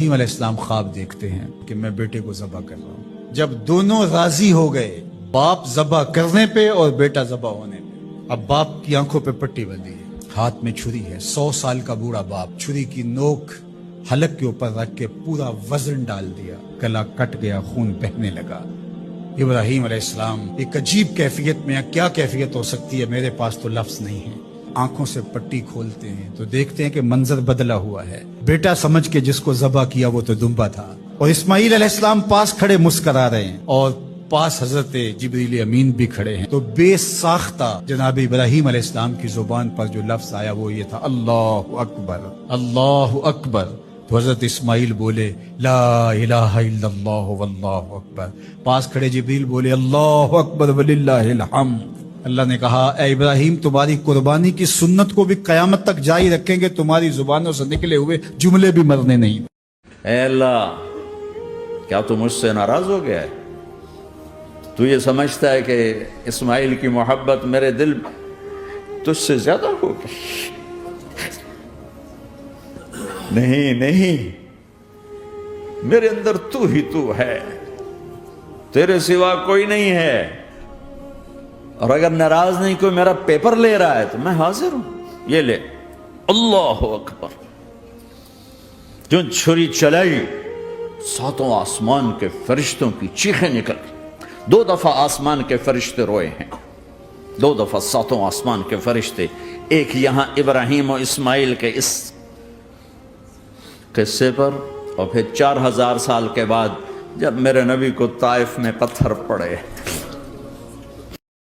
ابراہیم علیہ السلام خواب دیکھتے ہیں کہ میں بیٹے کو ذبح کر رہا ہوں۔ جب دونوں راضی ہو گئے، باپ ذبح کرنے پہ اور بیٹا ذبح ہونے پہ، اب باپ کی آنکھوں پہ پٹی بندھی ہے، ہاتھ میں چھری ہے، 100 سال کا بوڑھا باپ چھری کی نوک حلق کے اوپر رکھ کے پورا وزن ڈال دیا، گلا کٹ گیا، خون بہنے لگا۔ ابراہیم علیہ السلام ایک عجیب کیفیت میں، کیا کیفیت ہو سکتی ہے، میرے پاس تو لفظ نہیں ہے، آنکھوں سے پٹی کھولتے ہیں تو دیکھتے ہیں کہ منظر بدلا ہوا ہے۔ بیٹا سمجھ کے جس کو ذبح کیا وہ تو دمبا تھا، اور اسماعیل علیہ السلام پاس کھڑے مسکرا رہے ہیں، اور پاس حضرت جبریل امین بھی کھڑے ہیں۔ تو بے ساختہ جناب ابراہیم علیہ السلام کی زبان پر جو لفظ آیا وہ یہ تھا، اللہ اکبر، اللہ اکبر۔ تو حضرت اسماعیل بولے لا الہ الا اللہ واللہ اکبر، پاس کھڑے جبریل بولے اللہ اکبر وللہ الحمد۔ اللہ نے کہا اے ابراہیم، تمہاری قربانی کی سنت کو بھی قیامت تک جاری رکھیں گے، تمہاری زبانوں سے نکلے ہوئے جملے بھی مرنے نہیں۔ اے اللہ، کیا تو مجھ سے ناراض ہو گیا ہے؟ تو یہ سمجھتا ہے کہ اسماعیل کی محبت میرے دل تجھ سے زیادہ ہوگی؟ نہیں نہیں، میرے اندر تو ہی تو ہے، تیرے سوا کوئی نہیں ہے، اور اگر ناراض نہیں کوئی میرا پیپر لے رہا ہے تو میں حاضر ہوں، یہ لے۔ اللہ اکبر۔ جو چھری چلائی، 7 آسمان کے فرشتوں کی چیخیں نکل، 2 دفعہ آسمان کے فرشتے روئے ہیں، 2 دفعہ 7 آسمان کے فرشتے، ایک یہاں ابراہیم و اسماعیل کے اس قصے پر، اور پھر 4000 سال کے بعد جب میرے نبی کو طائف میں پتھر پڑے۔